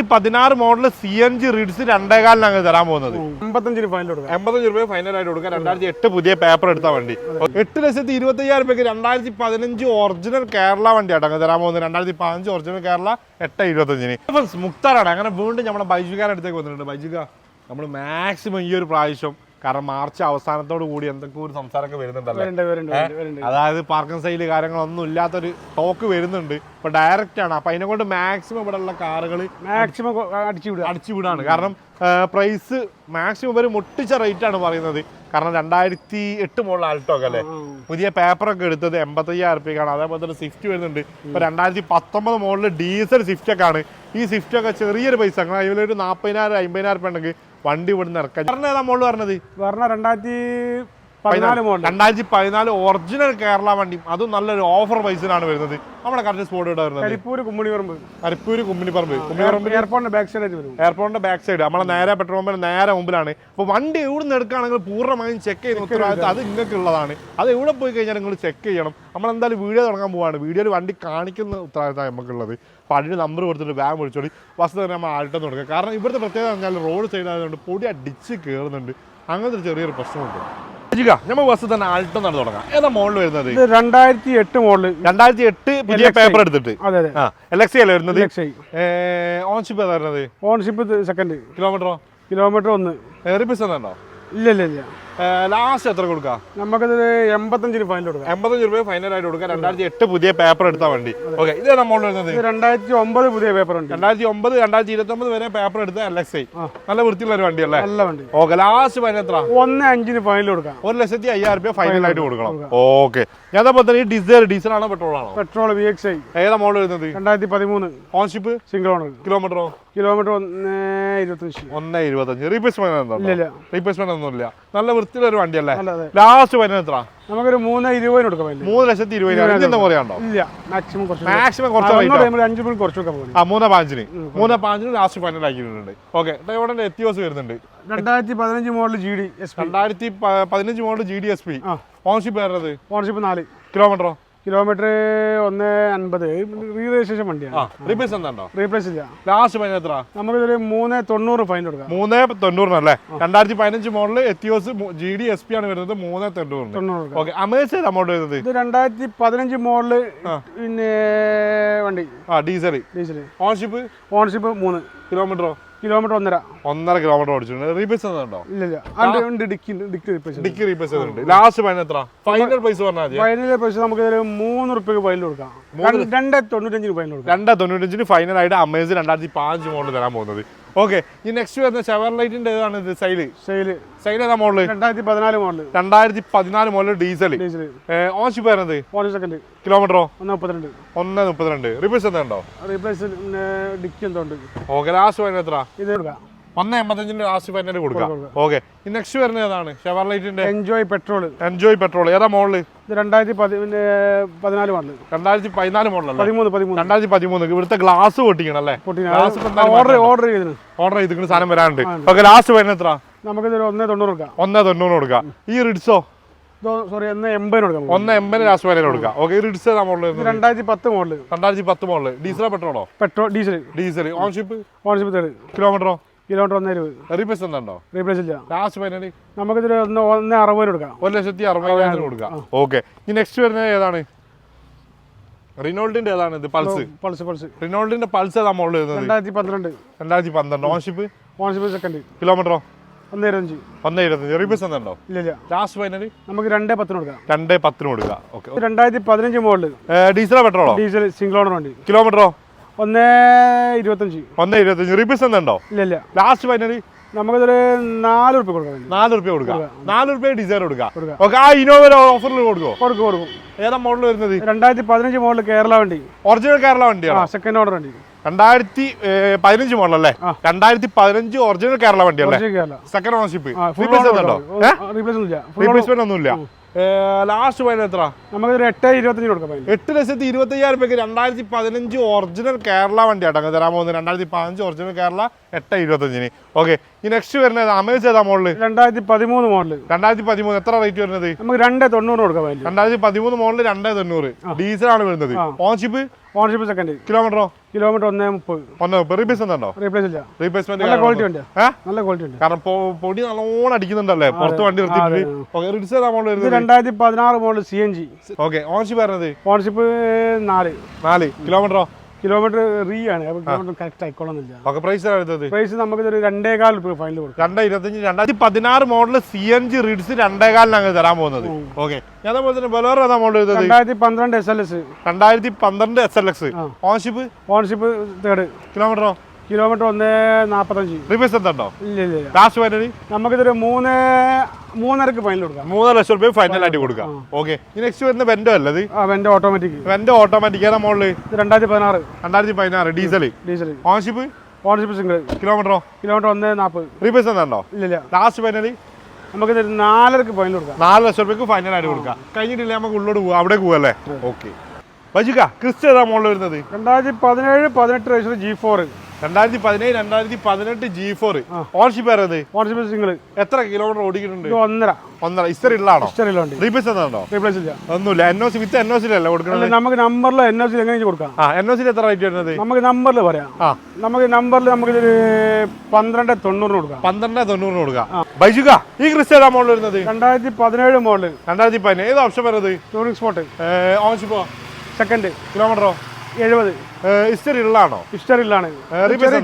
16 model CNG Ritz 2.5 തരാൻ പോകുന്നത് 85 രൂപ ഫൈനലായിട്ട് കൊടുക്കാം. 2008 പുതിയ പേപ്പർ എടുത്ത വണ്ടി 8,25,000 രൂപയ്ക്ക് 2015 ഒറിജിനൽ കേരള വണ്ടിയാട്ടോ അങ്ങ് തരാൻ പോകുന്നത്. 2015 ഒറിജിനൽ കേരള 8,25. മുക്താറാണ്. അങ്ങനെ വീണ്ടും നമ്മുടെ ബൈജുകാരുടെ അടുത്തേക്ക് വന്നിട്ടുണ്ട്. ബൈജുക നമ്മൾ മാക്സിമം ഈ ഒരു പ്രാവശ്യം, കാരണം മാർച്ച് അവസാനത്തോട് കൂടി എന്തൊക്കെ ഒരു സംസാരമൊക്കെ വരുന്നുണ്ടല്ലോ, അതായത് പാർക്കിംഗ് സൈഡ് കാര്യങ്ങളൊന്നും ഇല്ലാത്തൊരു ടോക്ക് വരുന്നുണ്ട്. ഇപ്പൊ ഡയറക്റ്റ് ആണ്. അപ്പൊ അതിനെ കൊണ്ട് മാക്സിമം ഇവിടെ ഉള്ള കാറുകൾ മാക്സിമം അടിച്ചുവിടാണ്. കാരണം പ്രൈസ് മാക്സിമം ഒരു മുട്ടിച്ച റേറ്റ് ആണ് പറയുന്നത്. കാരണം 2008 മോഡൽ ആൾട്ടോ ഒക്കെ അല്ലേ, പുതിയ പേപ്പറൊക്കെ എടുത്തത് 85,000 രൂപയ്ക്കാണ്. അതേപോലെ തന്നെ സ്വിഫ്റ്റ് വരുന്നുണ്ട്. ഇപ്പൊ 2019 മോഡൽ ഡീസൽ സ്വിഫ്റ്റ് ഒക്കെ ആണ്. ഈ സ്വിഫ്റ്റ് ഒക്കെ ചെറിയൊരു പൈസ, അങ്ങനെ അതിലൊരു 40,000 50,000 രൂപ ഉണ്ടെങ്കിൽ വണ്ടി ഇവിടുന്ന് ഇറക്കാം. ഏതാ മോഡൽ പറഞ്ഞത്? 2014 ഒറിജിനൽ കേരള വണ്ടി, അതും നല്ലൊരു ഓഫർ പ്രൈസിലാണ് വരുന്നത്. നമ്മുടെ കറക്റ്റ് സ്പോട്ട് ഇവിടെ വരുന്നത് കരിപ്പൂര് കുമ്മിണിപ്പറമ്പ് എയർപോർട്ടിന്റെ ബാക്ക് സൈഡ് നമ്മളെ നേരെ പെട്രോൾ പമ്പിന് നേരെ മുമ്പിലാണ്. അപ്പൊ വണ്ടി എവിടെ എടുക്കുകയാണെങ്കിൽ പൂർണ്ണമായും ചെക്ക് ചെയ്യുന്ന ഉത്തരവാദിത്തം അത് നിങ്ങൾക്ക് ഉള്ളതാണ്. അത് എവിടെ പോയി കഴിഞ്ഞാൽ നിങ്ങൾ ചെക്ക് ചെയ്യണം. നമ്മളെന്തായാലും വീഡിയോ തുടങ്ങാൻ പോവാണ്. വീഡിയോയിൽ വണ്ടി കാണിക്കുന്ന ഉത്തരവാദിത്തം നമുക്കുള്ളത്. അപ്പോൾ അതിന് നമ്പർ കൊടുത്തിട്ട് ബാഗ് വിളിച്ചോടി വസ്തു തന്നെ നമ്മൾ ആൾട്ടോ കൊടുക്കുക. കാരണം ഇവിടുത്തെ പ്രത്യേകത പറഞ്ഞാൽ റോഡ് സൈഡ് ആയതുകൊണ്ട് പൊടി അടിച്ച് കയറുന്നുണ്ട്. അങ്ങനത്തെ ചെറിയൊരു പ്രശ്നമുണ്ട്. നമ്മൾ ബസ് തന്നെ ആൾട്ടോ നടന്നു തുടങ്ങാം. ഏതാ മോഡൽ വരുന്നത്? 2008 മോഡൽ. 2008 പുതിയ പേപ്പർ എടുത്തിട്ട് LXI അല്ലേ വരുന്നത്? ഓൺഷിപ്പ് ഏതാ വരുന്നത്? ഓൺഷിപ്പ് സെക്കൻഡ്. കിലോമീറ്റർ 1. റിപ്പീസ് ഉണ്ടോ? ഇല്ല. ലാസ്റ്റ് എത്ര കൊടുക്കാം? നമുക്കത് 85 രൂപ ഫൈനൽ കൊടുക്കാം. 85 രൂപ ഫൈനലായിട്ട് കൊടുക്കാം. 2008 പുതിയ പേപ്പർ എടുത്ത വണ്ടി. ഓക്കെ, ഇതേതാ മോഡൽ വരുന്നത്? 2009 പുതിയ പേപ്പർ ഉണ്ട്. 2009 2029 വരെ പേപ്പർ എടുത്ത LXI നല്ല വൃത്തിയുള്ള ഒരു വണ്ടിയല്ലേ? നല്ല വണ്ടി. ഓക്കെ, ലാസ്റ്റ് ഫൈനൽ എത്ര? 1.5 ഫൈനൽ കൊടുക്കാം. 1,05,000 രൂപ ഫൈനലായിട്ട് കൊടുക്കണം. ഓക്കെ, ഞാൻ തന്നെ ഈ ഡീസൽ ആണോ പെട്രോൾ ആണോ? Petrol VXI. ഏതാ മോഡൽ വരുന്നത്? 2013. Ownership single owner. കിലോമീറ്ററോ? 1.25. റീപ്ലേസ്മെന്റ് റീപ്ലേസ്മെന്റ് ഒന്നുമില്ല. നല്ല വൃത്തിയുള്ള ഒരു വണ്ടിയല്ലേ? ലാസ്റ്റ് വരുന്നത് എത്ര? നമുക്കൊരു 3.20 കൊടുക്കാം. 3,20,000 എന്താ പറയാണ്ടോ? ഇല്ല, മാക്സിമം കുറച്ച് 3.5 ലാസ്റ്റ് ഫൈനൽ ആക്കിയിട്ടുണ്ട്. ഓക്കെ, ടൊയോട്ടയുടെ എത്തിയോസ് വരുന്നുണ്ട്. 2015 model GD SP. 2015 model GD SP. ഓൺഷിപ്പ് വരുന്നത്? ഓൺഷിപ്പ് 4. കിലോമീറ്ററോ? കിലോമീറ്റർ 1.50. റീരജിസ്ട്രേഷൻ വണ്ടിയാണ്. റീപ്ലേസ് എന്താണോ? റീപ്ലേസ് ഇല്ല. ലാസ്റ്റ് ഫൈൻ എത്ര? നമുക്കൊരു 3.90 ഫൈൻ കൊടുക്കാം. 3.90 അല്ലേ? 2015 മോഡൽ എത്തിയോസ് GD SP ആണ് വരുന്നത്. 3.90. ഓക്കെ, അമേസ് അമൗണ്ട് വരുന്നത്? ഇത് 2015 മോഡല് പിന്നെ വണ്ടി ഡീസൽ. ഓൺഷിപ്പ് 3. കിലോമീറ്ററോ? കിലോമീറ്റർ 1.5 കിലോമീറ്റർ ഓടിച്ചിട്ടുണ്ട്. റീപ്ലേസ് ഉണ്ടോ? ഇല്ല. ഡിക്കി റീപ്ലേസ് ചെയ്തിട്ടുണ്ട്. ലാസ്റ്റ് ഫൈൻ എത്ര? ഫൈനൽ പ്രൈസ് പറഞ്ഞാൽ ഫൈനൽ പ്രൈസ് നമുക്ക് 3 രൂപയ്ക്ക് ഫൈനൽ കൊടുക്കാം. 2.95 ഫൈനൽ കൊടുക്കാം. 2.95 ഫൈനലായിട്ട് അമേസ് 2015 മോഡൽ തരാൻ പോകുന്നത്. ഓക്കെ, ഈ നെക്സ്റ്റ് വരുന്ന ഷെവർലൈറ്റിന്റെ ഏതാണ് ഇത്? സൈൽ ഏതാ മോഡൽ? 2014 model diesel. ഓൺഷിപ്പ് വരുന്നത്? സെക്കൻഡ്. കിലോമീറ്ററോ? 1.32. റീപ്ലേസ് എന്താ? റീപ്ലേസ് ഡിക്കി എന്തോണ്ട്. ഓക്കെ, ലാസ്റ്റ് ഫൈനൽ എത്ര? ഇത് കൊടുക്കാം. 1.85 ലാസ്റ്റ് ഫൈനൽ കൊടുക്കാം. ഓക്കെ, ഈ നെക്സ്റ്റ് വരുന്നത് ഏതാണ്? ഷെവർലൈറ്റിന്റെ എൻജോയ് പെട്രോൾ. ഏതാ മോഡൽ? 2014 മോഡൽ. 2014 മോഡൽ 13. ഇവിടുത്തെ ഗ്ലാസ് പൊട്ടിക്കണം അല്ലേ? ഓർഡർ ചെയ്തിട്ട് സാധനം വരാനുണ്ട്. ഓക്കെ, ലാസ്റ്റ് വരുന്നത് എത്ര? നമുക്ക് 1.90 കൊടുക്കാം. 1.90 കൊടുക്കാം. ഈ റിഡ്സോ? സോറി, 1.80 കൊടുക്കാം. 1.80 ലാസ്റ്റ് ഫൈനൽ കൊടുക്കാം. ഓക്കെ, ഈ റിഡ്സ് ഏതാ മോഡൽ? 2010 മോഡൽ. ഡീസലോ പെട്രോളോ? ഡീസൽ. ഓൺഷിപ്പ് 3. കിലോമീറ്ററോ? കിലോമീറ്റർ 1.20. റീപ്ലേസ് എന്താണോ? റീപ്ലേസ് ഇല്ല. ലാസ്റ്റ് ഫൈനൽ നമുക്ക് 1.60 കൊടുക്കാം. 1,60,000 കൊടുക്കാം. ഓക്കെ, ഈ നെക്സ്റ്റ് വരുന്നത് ഏതാണ്? റിനോൾഡിന്റെ ഏതാണ് ഇത്? പൾസ്. റിനോൾഡിന്റെ പൾസ് ഏതാ മോഡൽ വരുന്നത്? 2012. ഓൺഷിപ്പ് സെക്കൻഡ്. കിലോമീറ്ററോ? 1.25. റീപ്ലേസ് എന്താണോ? ഇല്ല. ലാസ്റ്റ് ഫൈനൽ നമുക്ക് 2.10 കൊടുക്കാം. 2.10 കൊടുക്കാം. Okay, 2015 model. ഡീസലോ പെട്രോളോ? ഡീസൽ സിംഗിൾ ഓണർ വണ്ടി. കിലോമീറ്ററോ? 1.25. റീപ്ലേസ് എന്താണോ? ഇല്ല. ലാസ്റ്റ് ഫൈനൽ നമുക്കൊരു 4 രൂപ കൊടുക്കാം. 4 രൂപ കൊടുക്കാം. 4 രൂപ ഡീസൽ കൊടുക്കാം. ഓക്കെ, ആ ഇന്നോവ ഓഫറിൽ കൊടുക്കും. ഏതാ മോഡൽ വരുന്നത്? 2015 മോഡൽ കേരള വണ്ടി. ഒറിജിനൽ കേരള വണ്ടിയാണ്. സെക്കൻഡ് ഓണർ വണ്ടി. 2015 മോഡൽ അല്ലേ? 2015 ഒറിജിനൽ കേരള വണ്ടിയല്ലേ? Second ownership. റീപ്ലേസ്മെന്റ് ഒന്നുമില്ല. ലാസ്റ്റ് ഫൈനൽ എത്ര? നമുക്ക് 8.25 കൊടുക്കാം. 8,25,000 രൂപയ്ക്ക് 2015 ഒറിജിനൽ കേരള വണ്ടിയാട്ടോ അങ്ങ് തരാൻ പോകുന്നത്. 2015 ഒറിജിനൽ കേരള 8.25. ഓക്കെ, ഈ നെക്സ്റ്റ് വരുന്നത് അമേസ് ഏതാ മോഡൽ? 2013 മോഡൽ. 2013 എത്ര റേറ്റ് വരുന്നത്? നമുക്ക് 2.90 കൊടുക്കാം. 2013 മോഡൽ 2.90. ഡീസൽ ആണ് വരുന്നത്. ഓൺഷിപ്പ് ഓണർഷിപ്പ് സെക്കൻഡ്. കിലോമീറ്ററോ? കിലോമീറ്റർ 1.30. റീപ്ലേസ് ഉണ്ടോ? റീപ്ലേസ് ഇല്ല. റീപ്ലേസ്മെന്റ് നല്ല ക്വാളിറ്റി ഉണ്ട്. നല്ല ക്വാളിറ്റി ഉണ്ട്. കാരണം പൊടി നല്ലോണം അടിക്കുന്നുണ്ടല്ലേ പുറത്ത് വണ്ടി നിർത്തിയിട്ട്. ഇത് 2016 മോഡൽ CNG. ഓക്കെ. ഓണർഷിപ്പ് പറഞ്ഞത്? ഓണർഷിപ്പ് 4. കിലോമീറ്ററോ? കിലോമീറ്റർ റീ ആണ്. കറക്റ്റ് ആയിക്കോളന്നില്ല. പ്രൈസ് നമുക്ക് 2.25 രൂപ ഫൈനൽ കൊടുക്കും. 2016 മോഡൽ CNG റിഡ്സ് 2.25 തരാൻ പോകുന്നത്. ഓക്കെ. അതേപോലെ തന്നെ ബൊലേറോ ഏതാ model? 2012 SLS. 2012 SLX. Ownership third. കിലോമീറ്ററോ? കിലോമീറ്റർ 1.45. റീപ്ലേസ് ഉണ്ടോ? ഇല്ല. ലാസ്റ്റ് ഫൈനലി നമുക്കിതൊരു 3.5 ഫൈനൽ കൊടുക്കാം. 3 ലക്ഷം രൂപ ഫൈനൽ ആയിട്ട് കൊടുക്കാം. ഓക്കെ. നെക്സ്റ്റ് വരുന്ന വെന്റോ അല്ലത്? Vento automatic. വെന്റോ ഓട്ടോമാറ്റിക് ഏതാ മോഡല്? 2016 ഡീസൽ. Ownership single. കിലോമീറ്ററോ? കിലോമീറ്റർ 1.40. റീപ്ലേസ് ഉണ്ടോ? ഇല്ല. ലാസ്റ്റ് ഫൈനലി നമുക്കിത് 4.5 ഫൈനൽ കൊടുക്കാം. 4 ലക്ഷം രൂപയ്ക്ക് ഫൈനൽ ആയിട്ട് കൊടുക്കാം. കഴിഞ്ഞിട്ടില്ല നമുക്ക് ഉള്ളോട് പോവാം, അവിടെ പോവല്ലേ? ഓക്കെ. വജിക ക്രിസ്റ്റ ഏതാ മോഡൽ വരുന്നത്? 2017-18 രജിസ്റ്റർ G4. 2017-18 G4. ഓണർഷിപ്പ് ആരത്? Ownership single. എത്ര കിലോമീറ്റർ ഓടിക്കുന്നുണ്ട്? 1.5. ഹിസ്റ്ററി ഉള്ളതാണോ? റീപ്ലേസ് ഉണ്ടോ? റീപ്ലേസ് ഇല്ല. ഒന്നുമില്ല. NOC വിത്ത് NOC അല്ലേ കൊടുക്കുന്നത്? നമുക്ക് നമ്പറിൽ NOC എങ്ങനെ കൊടുക്കാം? NOC എത്ര റേറ്റ് വരുന്നത്? നമുക്ക് നമ്പറിൽ പറയാം. നമുക്ക് നമുക്കിതൊരു 12.90 കൊടുക്കാം. 12.90 കൊടുക്കാം. ബൈജുക ഈ ക്രിസ്റ്റ ഏതാ മോഡൽ വരുന്നത്? 2017 മോഡൽ. 2017 ഏത് ഓപ്ഷൻ വരുന്നത്? Touring sport. Ownership second. കിലോമീറ്ററോ? 70. ഹിസ്റ്ററി ഉള്ളതാണോ? ഹിസ്റ്ററിയിലാണ്.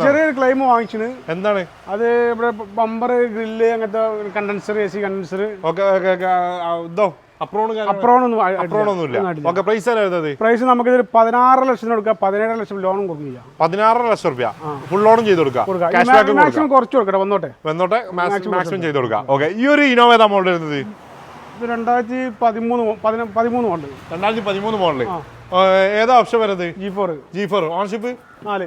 ചെറിയൊരു ക്ലെയിം വാങ്ങിച്ചിന്. എന്താണ് അത്? ഇവിടെ ബമ്പർ, ഗ്രില്ല്, അങ്ങനത്തെ കണ്ടൻസർ, AC കണ്ടൻസർ. പ്രൈസ് നമുക്ക് 16 ലക്ഷത്തിന് കൊടുക്കാം. 17 ലക്ഷം ലോണും കൊടുക്കില്ല. 16 ലക്ഷം രൂപ ഫുൾ ലോണും ചെയ്ത് കൊടുക്കാം. മാക്സിമം കുറച്ച് കൊടുക്കട്ടെ. വന്നോട്ടെ മാക്സിമം ചെയ്ത് കൊടുക്കാം. ഓക്കെ. ഈ ഒരു ഇന്നോവ ഏതാ മോഡൽ വരുന്നത്? 2013 മോഡൽ. 2013 മോഡൽ. ഏതാ ഓപ്ഷൻ വരുന്നത്? G4. ഓണർഷിപ്പ് 4.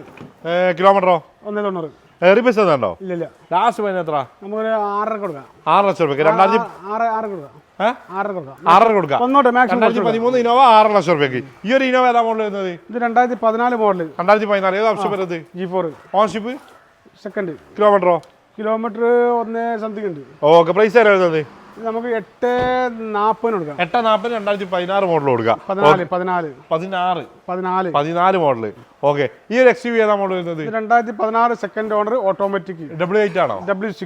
കിലോമീറ്ററോ? 1.90. റീപ്ലേസ് ഉണ്ടോ? ഇല്ല. ലാസ്റ്റ് ഫൈനൽ എത്ര? നമുക്കൊരു 6 കൊടുക്കാം. 6 ലക്ഷം രൂപയ്ക്ക് 6 കൊടുക്കാം. 2013 ഇന്നോവ 6 ലക്ഷം രൂപയ്ക്ക്. ഈ ഒരു ഇന്നോവ ഏതാ മോഡൽ വരുന്നത്? ഇത് 2014 മോഡൽ. 2014 ഏതാ ഓപ്ഷൻ വരുന്നത്? G4. Ownership second. കിലോമീറ്ററോ? കിലോമീറ്റർ 1 സംതിങ് ഉണ്ട്. ഓക്കെ. പ്രൈസ് ഏതാ വരുന്നത്? നമുക്ക് 8.40 കൊടുക്കാം. 8.40 2016 മോഡൽ കൊടുക്കാം. 14 മോഡൽ. ഓക്കെ. ഈ ഒരു XUV ഏതാ മോഡൽ വരുന്നത്? 2016 സെക്കൻഡ് ഓണർ ഓട്ടോമാറ്റിക്. W8 ആണോ? W6.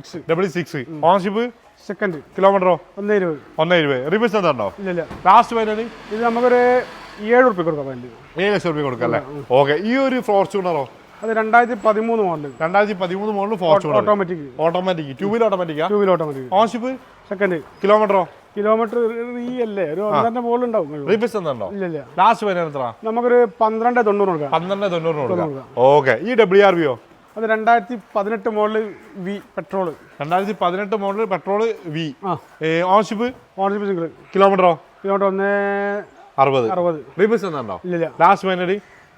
Ownership second. കിലോമീറ്ററോ? 1.20. റീപ്ലേസ് ഉണ്ടോ? ഇല്ല. ലാസ്റ്റ് ഫൈനൽ ഇത് നമുക്കൊരു 7 റുപ്യ കൊടുക്കാം. 7 ലക്ഷം രൂപ കൊടുക്കാം അല്ലേ? ഓക്കെ. ഈ ഒരു ഫോർച്യൂണറോ? അത് 2013 model. 2013 model Fortuner automatic. 2 wheel automatic. Ownership second. കിലോമീറ്ററോ? കിലോമീറ്റർ അല്ലേ ഒരു 1.5 മോഡൽ ഉണ്ടാവും. റീപ്ലേസ് ഉണ്ടോ? ഇല്ല. ലാസ്റ്റ് ഫൈനൽ എത്ര? നമുക്കൊരു 12.90 കൊടുക്കാം. 12.90 കൊടുക്കാം. ഓക്കെ. ഈ WRV അത് 2018 model V petrol. 2018 model petrol V. Ownership single. കിലോമീറ്ററോ? കിലോമീറ്റർ 1.60. റീപ്ലേസ് ഉണ്ടോ? ഇല്ല. ലാസ്റ്റ് ഫൈനൽ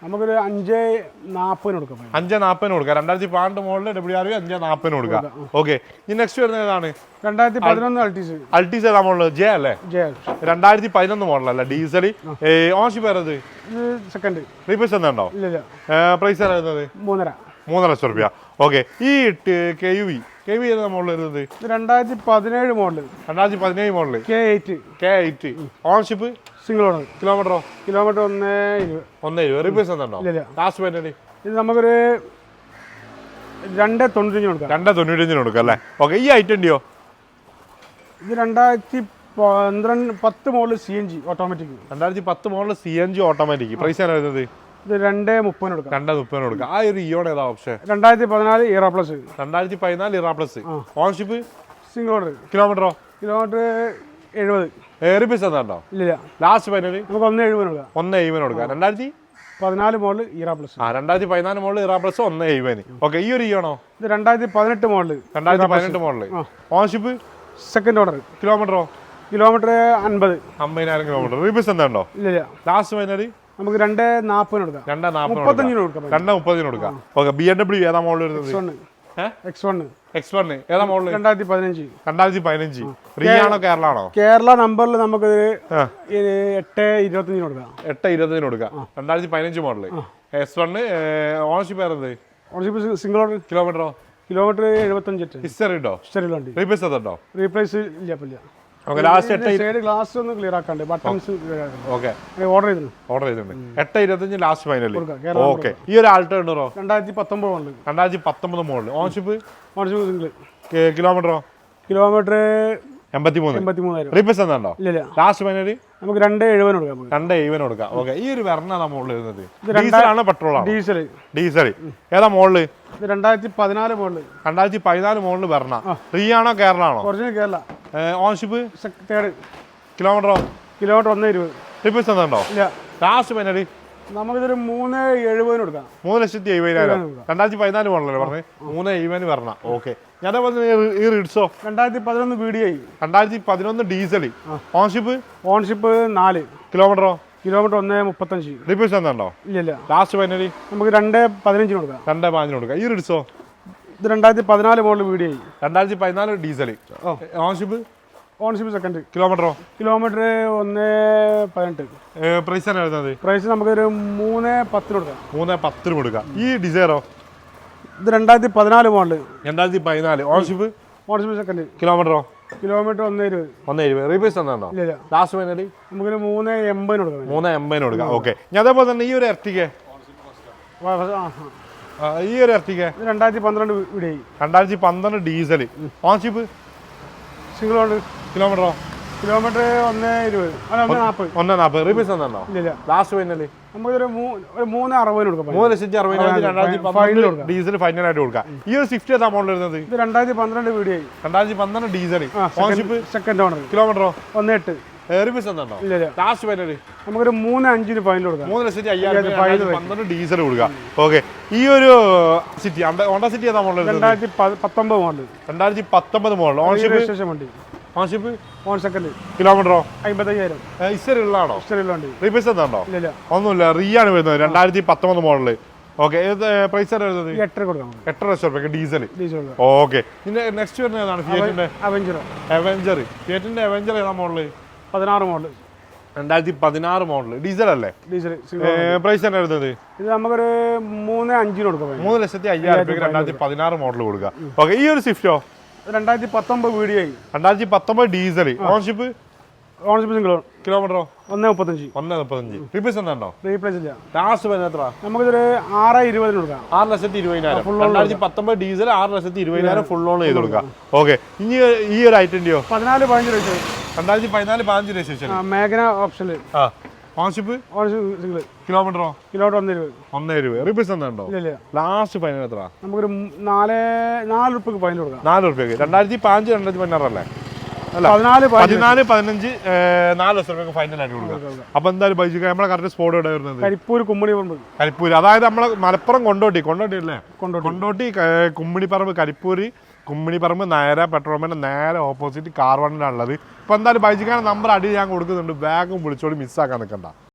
നമുക്കൊരു 5.40 കൊടുക്കാം. 5.40 കൊടുക്കാം. 2012 മോഡൽ WRV 5.40 കൊടുക്കാം. ഓക്കെ. ഈ നെക്സ്റ്റ് വരുന്നത് ഏതാണ്? 2011 അൾട്ടീസ് ഏതാ മോഡൽ? ജെ അല്ലേ? 2011 മോഡൽ അല്ല, ഡീസൽ. ഓണർഷിപ്പ് വരുന്നത്? സെക്കൻഡ്. റീപ്ലേസ് ഉണ്ടോ? ഇല്ല. പ്രൈസ് വരുന്നത് 3 ലക്ഷം രൂപ. ഓക്കെ. ഈ KUV ഏതാ മോഡൽ വരുന്നത്? 2017 model. 2017 model K8. Ownership single owner. കിലോമീറ്ററോ? കിലോമീറ്റർ 1.20. റീപ്ലേസ് ഉണ്ടോ? ലാസ്റ്റ് ഫൈനൽ ഇത് നമുക്കൊരു 2.95 കൊടുക്കാം. 2.95 കൊടുക്കാം അല്ലേ? ഓക്കെ. ഈ ഐറ്റൻ്റെയോ? ഇത് 2010 model CNG automatic. 2010 model CNG automatic. Price ആണ് വരുന്നത്? ഇത് 2.30 കൊടുക്കാം. 2.30 കൊടുക്കാം. ആ ഒരു ഇയോൺ ഏതാ option? 2014 Era plus. 2014 Era plus. Ownership single owner. കിലോമീറ്ററോ? കിലോമീറ്റർ 70. റീപ്ലേസ് ഉണ്ടോ? ഇല്ല. ലാസ്റ്റ് ഫൈനൽ നമുക്ക് 1.70 കൊടുക്കാം. 1.70 കൊടുക്കാം. 2014 model Era plus. 2014 model Era plus 1.70. Okay. ഈ ഒരു ഇയോണോ? ഇത് 2018 model. 2018 model. Ownership second owner. കിലോമീറ്ററോ? Kilometre 50,000 kilometre. റീപ്ലേസ് ഉണ്ടോ? ഇല്ല. ലാസ്റ്റ് ഫൈനൽ നമുക്ക് 2.40 കൊടുക്കാം. 2.35 കൊടുക്കാം. 2.30 കൊടുക്കാം. ഓക്കെ. BMW ഏതാ മോഡൽ വരുന്നത്? X1 ഏതാ മോഡൽ? 2015. റിയാണോ കേരള ആണോ? കേരള നമ്പറിൽ നമുക്ക് 8.25 കൊടുക്കാം. 8.25 കൊടുക്കാം. 2015 മോഡൽ S1. ഓണർഷിപ്പ് ആയിരുന്നത്? Ownership single owner. കിലോമീറ്ററോ? കിലോമീറ്റർ 75. ഹിസ്റ്ററി ഉണ്ടോ? റീപ്ലേസ് ഉണ്ടോ? റീപ്ലേസ് ഇല്ല. ഓക്കെ ലാസ്റ്റ് 8 ഗ്ലാസ് ഒന്ന് ക്ലിയർ ആക്കാണ്ട് ബട്ടൺസ് ഓക്കെ ഓർഡർ ചെയ്തിട്ടുണ്ട് ഓർഡർ ചെയ്തിട്ടുണ്ട് 825 ലാസ്റ്റ് ഫൈനൽ ഓക്കെ ഈ ഒരു ആൾട്ടോ ഉണ്ടോ 2019 മോഡൽ 2019 മോഡൽ ഓൺഷിപ്പ് സിംഗിൾ കിലോമീറ്ററോ കിലോമീറ്റർ 83,000 റീപ്ലേസ് എന്താണോ ഇല്ല ലാസ്റ്റ് ഫൈനൽ നമുക്ക് 270 കൊടുക്കാം 270 കൊടുക്കാം ഓക്കെ ഈ ഒരു വെർണ മോഡൽ വരുന്നത് ഡീസലാണ് പെട്രോൾ ആണ് ഡീസൽ ഏതാ മോഡല് 2014 മോഡൽ 2014 മോഡൽ വെർണ റീ ആണോ കേരള ആണോ ഒറിജിനൽ കേരള ഓൺഷിപ്പ് തേർഡ് കിലോമീറ്ററോ കിലോമീറ്റർ 120 റീപ്ലേസ് എന്താണോ ഇല്ല ലാസ്റ്റ് ഫൈനൽ നമുക്കിതൊരു 370 കൊടുക്കാം 3,70,000 2014 മോഡലല്ലേ പറഞ്ഞത് 370 വരണം ഓക്കെ ഞാൻ ഈ റിഡ്സോ 2011 VDI 2011 ഡീസൽ ഓൺഷിപ്പ് 4 കിലോമീറ്ററോ കിലോമീറ്റർ 135 റീപ്ലേസ് എന്താണോ ഇല്ല ലാസ്റ്റ് ഫൈനലി നമുക്ക് 215 കൊടുക്കാം 215 കൊടുക്കാം ഈ റിഡ്സോ ഇത് 2014 model VDI 2014 diesel ownership second കിലോമീറ്ററോ കിലോമീറ്റർ 118 പ്രൈസ് ആണ് വരുന്നത് പ്രൈസ് നമുക്കൊരു 310 കൊടുക്കാം 310 കൊടുക്കാം ഈ ഡിസൈറോ ഇത് 2014 മോഡൽ 2014 ഓൺഷിപ്പ് സെക്കൻഡ് കിലോമീറ്ററോ കിലോമീറ്റർ 120 റീപ്ലേസ് എന്താണോ ഇല്ല ലാസ്റ്റ് ഫൈനലി നമുക്കൊരു 380 കൊടുക്കാം 380 കൊടുക്കാം ഓക്കെ ഞാൻ അതേപോലെ തന്നെ ഈ ഒരു എർട്ടിക ഈ ഒരു Ertiga 2012 VDI 2012 diesel ownership single own കിലോമീറ്ററോ കിലോമീറ്റർ 140 റീപ്ലേസ് എന്താണോ ഇല്ല ലാസ്റ്റ് ഫൈനലി നമുക്കൊരു 360 കൊടുക്കാം 3,60,000 ഡീസൽ ഫൈനൽ ആയിട്ട് കൊടുക്കാം ഈ ഒരു സ്വിഫ്റ്റ് ഏതാ മോഡൽ വരുന്നത് ഇത് 2012 VDI 2012 diesel ownership second owner കിലോമീറ്ററോ 18 റീപ്ലേസ് എന്താണോ ഇല്ല ലാസ്റ്റ് ഫൈനലി നമുക്കൊരു 3.5 ഫൈനൽ കൊടുക്കാം 3,50,000 ഡീസൽ കൊടുക്കാം ഓക്കെ ഈ ഒരു സിറ്റി ഹോണ്ട സിറ്റി ഏതാ മോഡൽ 2019 മോഡൽ 2019 മോഡൽ ഓൺഷിപ്പ് വണ്ടി ഓൺഷിപ്പ് സെക്കൻഡ് കിലോമീറ്ററോ 55,000 ഇസ്റ്ററിലാണോ വണ്ടി റീപ്ലേസ് എന്താണോ ഇല്ല ഒന്നുമില്ല റീ ആണ് വരുന്നത് 2019 മോഡല് ഓക്കെ ഏത് പ്രൈസ് ആണ് വരുന്നത് 8 കൊടുക്കാം 8 ലക്ഷം രൂപയ്ക്ക് ഡീസൽ ഡീസൽ ഓക്കെ പിന്നെ നെക്സ്റ്റ് വരുന്നത് ഏതാണ് ഫിയറ്റിന്റെ അവഞ്ചർ ഫിയറ്റിന്റെ അവഞ്ചർ ഏതാ മോഡല് 16 മോഡൽ 2016 മോഡൽ ഡീസൽ അല്ലേ ഡീസൽ പ്രൈസ് തന്നെ വരുന്നത് ഇത് നമുക്കൊരു 3.5 കൊടുക്കാം 3,50,000 രൂപയ്ക്ക് 2016 മോഡൽ കൊടുക്കുക ഓക്കെ ഈ ഒരു സ്വിഫ്റ്റോ 2019 VDI 2019 ഡീസൽ ഓൺഷിപ്പ് സിംഗിൾ കിലോമീറ്ററോ 135 റീപ്ലേസ് എന്താണോ റീപ്ലേസ് ഇല്ല ലാസ്റ്റ് വരുന്നത് എത്ര നമുക്കിതൊരു 6.20 കൊടുക്കാം 6,20,000 2019 ഡീസൽ 6,20,000 ഫുൾ ഓൺ ചെയ്ത് കൊടുക്കാം ഓക്കെ ഇനി ഈ ഒരു ഐറ്റന്റെയോ 14 2014 രജിസ്ട്രേഷൻ മേഘന ഓപ്ഷനിൽ ഓൺഷിപ്പ് സിംഗിൾ കിലോമീറ്ററോ കിലോമീറ്റർ 120 റീപ്ലേസ് എന്താണോ ഇല്ല ലാസ്റ്റ് ഫൈനൽ എത്ര നമുക്കൊരു 4 രൂപയ്ക്ക് ഫൈൻ കൊടുക്കാം 4 രൂപയ്ക്ക് 2015 2016 അല്ലേ അല്ല 14 15 4 ലക്ഷം രൂപയ്ക്ക് ഫൈനൽ ആയിട്ട് കൊടുക്കാം അപ്പൊ എന്തായാലും ബൈജു നമ്മളെ കറക്റ്റ് സ്പോട്ട് ഇവിടെ വരുന്നത് കരിപ്പൂർ കുമ്മണിപ്പറമ്പ് കരിപ്പൂര് അതായത് നമ്മളെ മലപ്പുറം കൊണ്ടോട്ടി അല്ലേ കൊണ്ടോട്ടി കുമ്മിണിപ്പറമ്പ് കരിപ്പൂര് കുമ്മിണിപ്പറമ്പ് നേരെ പെട്രോൾ പമ്പിന്റെ നേരെ ഓപ്പോസിറ്റ് കാർവണിലാണുള്ളത് ഇപ്പൊ എന്തായാലും ബൈജിക്കാരുടെ നമ്പർ അടി ഞാൻ കൊടുക്കുന്നുണ്ട് ബാഗും വിളിച്ചോടി മിസ്സാക്കാൻ നിൽക്കണ്ട